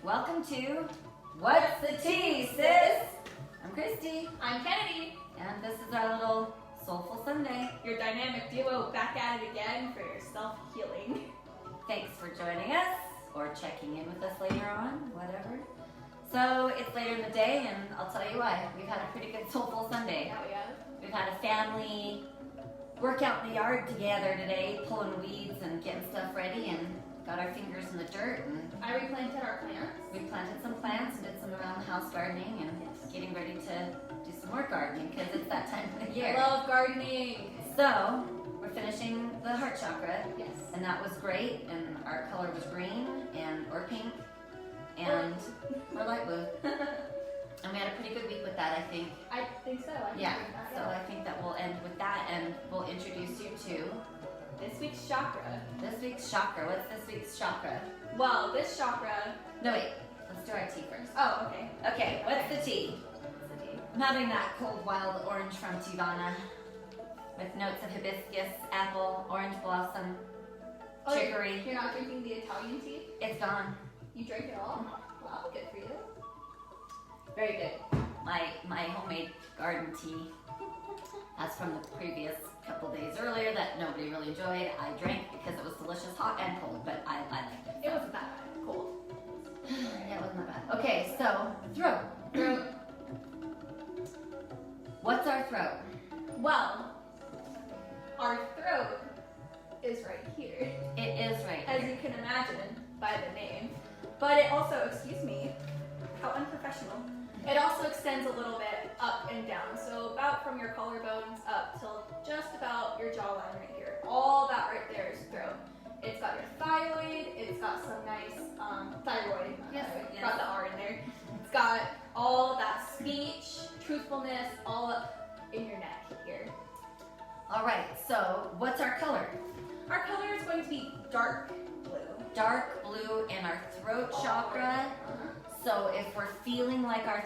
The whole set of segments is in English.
Welcome to What's the Tea, Sis? I'm Christy. I'm Kennedy. And this is our little Soulful Sunday. Your dynamic duo back at it again for your self-healing. Thanks for joining us or checking in with us later on, whatever. So it's later in the day and I'll tell you why. We've had a pretty good Soulful Sunday. Yeah, we have. We've had a family workout in the yard together today, pulling weeds and getting stuff ready and got our fingers in the dirt. And I replanted our plants. we planted some plants and did some around the house gardening and getting ready to do some more gardening because it's that time of the year. I love gardening. So we're finishing the Heart Chakra. Yes. And that was great, and our color was green or pink and or light blue. And we had a pretty good week with that, I think. I think so. Yeah, so I think that we'll end with that and we'll introduce you to This week's chakra. this week's chakra. What's this week's chakra? Well, this chakra. No, wait, let's do our tea first. Oh, okay. Okay, what's the tea? What's the tea? I'm having that cold wild orange from Tivana with notes of hibiscus, apple, orange blossom, chicory. You're not drinking the Italian tea? It's gone. You drank it all? Wow, good for you. Very good. My homemade garden tea. That's from the previous couple days earlier that nobody really enjoyed. I drank because it was delicious, hot and cold, but I liked it. It wasn't that bad. Cold. Yeah, it wasn't that bad. Okay, so throat. Throat. What's our throat? Well, our throat is right here, It is right as here. you can imagine by the name. But it also, excuse me, how unprofessional. It also extends a little bit up and down. So about from your collarbones up till just about your jawline right here. All that right there is throat. It's got your thyroid. It's got some nice thyroid. Yes, yes. Got the R in there. It's got all that speech, truthfulness, all up in your neck here. All right, so what's our color? Our color is going to be dark blue. Dark blue in our throat chakra. So if we're feeling like our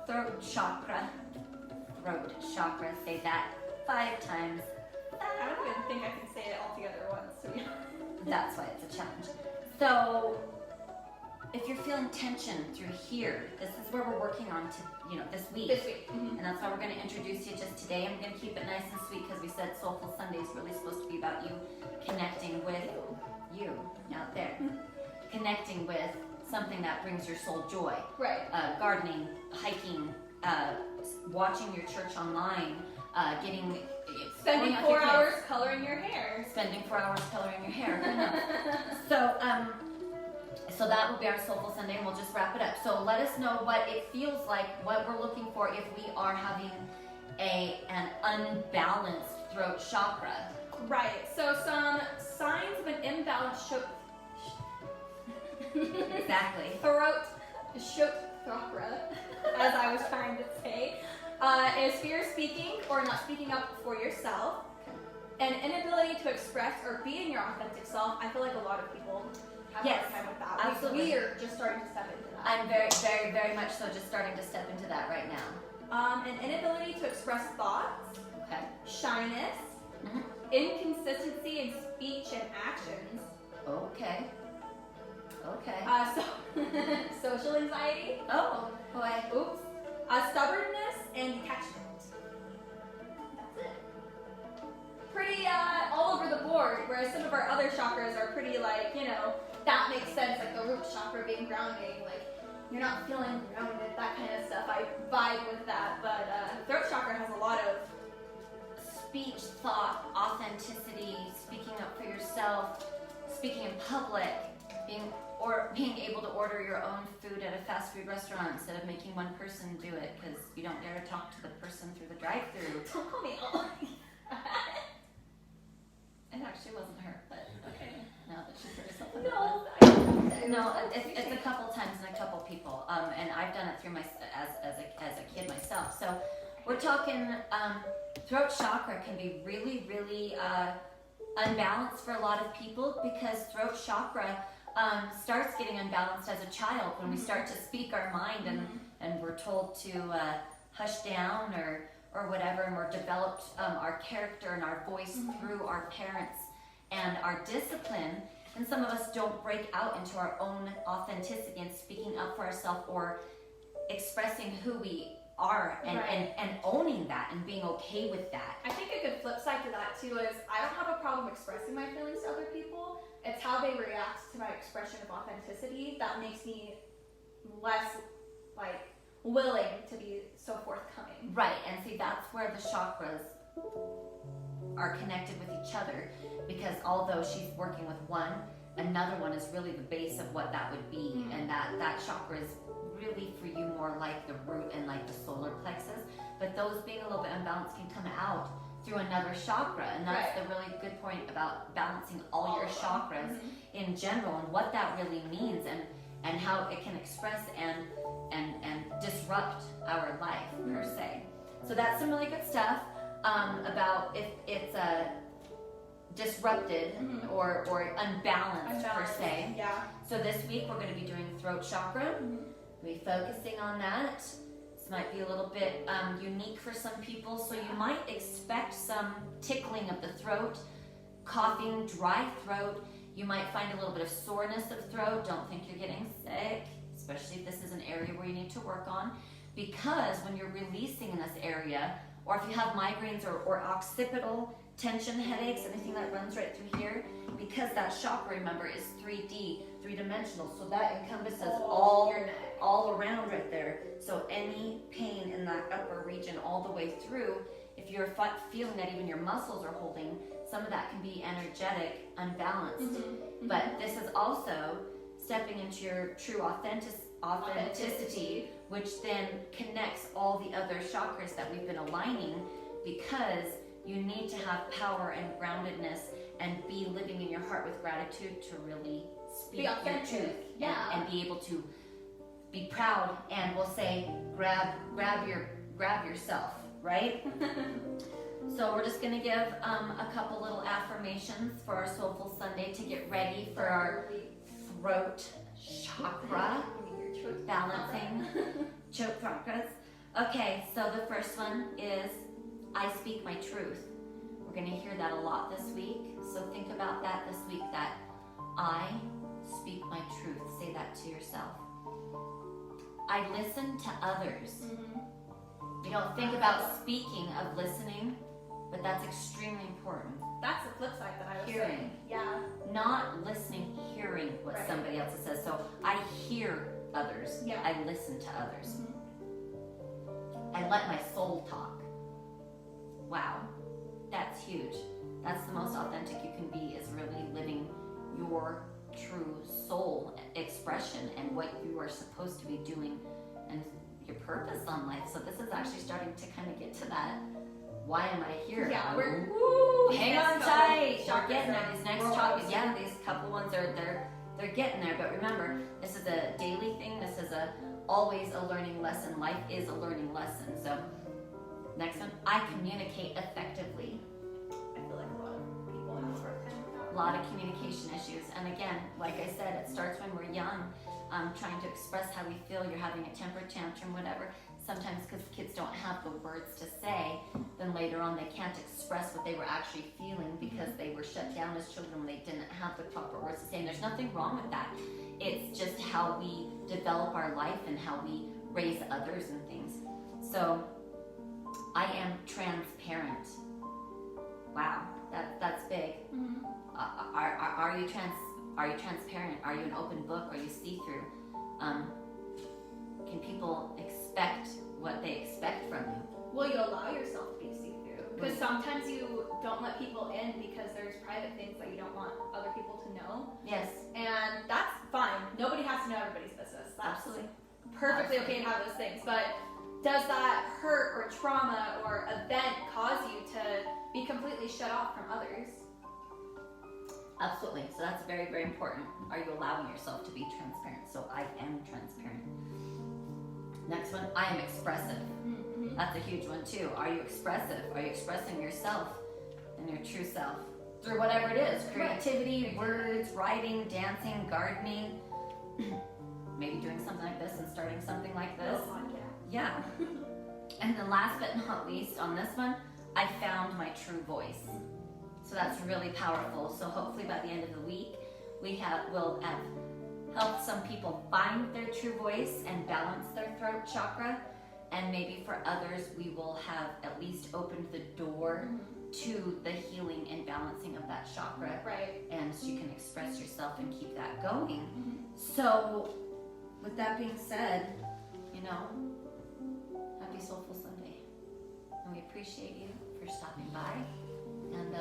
throat chakra, say that 5 times. I don't even think I can say it all together once, to be honest. That's why it's a challenge. So if you're feeling tension through here, this is where we're working on this week. This week. Mm-hmm. And that's why we're going to introduce you just today. I'm going to keep it nice and sweet because we said Soulful Sunday is really supposed to be about you connecting with you out there. Connecting with something that brings your soul joy. Right. Gardening, hiking, watching your church online, Spending going out 4 with your hours kids. coloring your hair. Spending 4 hours coloring your hair. Who knows? So that will be our Soulful Sunday, and we'll just wrap it up. So let us know what it feels like, what we're looking for if we are having an unbalanced throat chakra. Right. So some signs of an imbalanced Exactly. throat chakra, as I was trying to say, is fear of speaking or not speaking up for yourself, an inability to express or be in your authentic self. I feel like a lot of people have a Yes, hard time with that. absolutely. We're just starting to step into that. I'm very, very, very much so just starting to step into that right now. An inability to express thoughts, Okay. shyness, Mhm. inconsistency in speech and actions, Okay. so social anxiety, Oh, boy. oops, stubbornness, and detachment. That's it. Pretty all over the board, whereas some of our other chakras are pretty that makes sense, like the root chakra being grounding, like you're not feeling grounded, that kind of stuff. I vibe with that, but throat chakra has a lot of Speech, thought, authenticity, speaking up for yourself, speaking in public, being able to order your own food at a fast food restaurant instead of making one person do it because you don't dare to talk to the person through the drive-thru. Don't call me old. It actually wasn't her, but okay. Now that she's heard herself. No, It's a couple times and a couple people, and I've done it through as a kid myself. So we're talking throat chakra can be really, really unbalanced for a lot of people because throat chakra starts getting unbalanced as a child when we start to speak our mind and we're told to hush down or whatever, and we're developed our character and our voice through our parents and our discipline And some of us don't break out into our own authenticity and speaking up for ourselves or expressing who we are and owning that and being okay with that. I think a good flip side to that too is I don't have a problem expressing my feelings to other people. It's how they react to my expression of authenticity that makes me less like willing to be so forthcoming. Right, and see, that's where the chakras are connected with each other, because although she's working with one, another one is really the base of what that would be, and that chakra is really for you more like the root and like the solar plexus, but those being a little bit unbalanced can come out through another chakra, and that's the really good point about balancing all your chakras in general and what that really means and how it can express and disrupt our life per se. So that's some really good stuff about if it's disrupted or unbalanced per se. Yeah. So this week we're going to be doing throat chakra. We'll be focusing on that. This might be a little bit unique for some people, so you might expect some tickling of the throat, coughing, dry throat. You might find a little bit of soreness of throat. Don't think you're getting sick, especially if this is an area where you need to work on, because when you're releasing in this area, or if you have migraines or occipital tension, headaches, anything that runs right through here, because that chakra, remember, is 3D, three-dimensional, so that encompasses all around right there. So any pain in that upper region all the way through, if you're feeling that even your muscles are holding, some of that can be energetic, unbalanced. But this is also stepping into your true authenticity, which then connects all the other chakras that we've been aligning, because you need to have power and groundedness and be living in your heart with gratitude to really speak your truth and be able to be proud, and we'll say grab yourself, right? So we're just going to give a couple little affirmations for our Soulful Sunday to get ready for our throat chakra balancing choke chakras. Okay, so the first one is I speak my truth. We're going to hear that a lot this week, so think about that this week, that I speak my truth. Say that to yourself. I listen to others. You don't think about speaking of listening, but that's extremely important. That's the flip side that I was Hearing. saying. Yeah. Not listening, hearing what somebody else says. So I hear others. Yeah. I listen to others. I let my soul talk. Wow, that's huge. That's the most authentic you can be, is really living your true soul expression and what you are supposed to be doing and your purpose on life. So this is actually starting to kind of get to that. Why am I here? Yeah, hang on tight. We're getting there. These next chakras, these couple ones are they're getting there. But remember, this is a daily thing. This is always a learning lesson. Life is a learning lesson. So next one, I communicate effectively. I feel like a lot of people have a hard time with that. A lot of communication issues, and again, like I said, it starts when we're young, trying to express how we feel. You're having a temper tantrum, whatever. Sometimes because kids don't have the words to say, then later on they can't express what they were actually feeling because they were shut down as children when they didn't have the proper words to say. And there's nothing wrong with that. It's just how we develop our life and how we raise others and things. So I am transparent. Wow, that's big. Are you transparent? Are you an open book? Are you see-through? Can people expect what they expect from you? Will you allow yourself to be see-through? Because sometimes you don't let people in because there's private things that you don't want other people to know. Yes. And that's fine. Nobody has to know everybody's business. That's Absolutely. perfectly okay to have those things. But does that hurt or trauma or event cause you to be completely shut off from others? Absolutely. So that's very, very important. Are you allowing yourself to be transparent? So I am transparent. Next one, I am expressive. That's a huge one too. Are you expressive? Are you expressing yourself and your true self through whatever it is? Creativity, words, writing, dancing, gardening. Maybe doing something like this and starting something like this. Yeah. And then last but not least, on this one, I found my true voice. So that's really powerful. So hopefully by the end of the week, will have helped some people find their true voice and balance their throat chakra. And maybe for others, we will have at least opened the door to the healing and balancing of that chakra. Right. And so you can express yourself and keep that going. So, with that being said, happy Soulful Sunday. And we appreciate you for stopping by. And,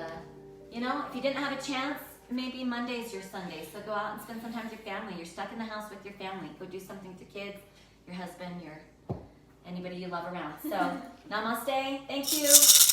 if you didn't have a chance, maybe Monday's your Sunday. So go out and spend some time with your family. You're stuck in the house with your family. Go do something to kids, your husband, anybody you love around. So, namaste. Thank you.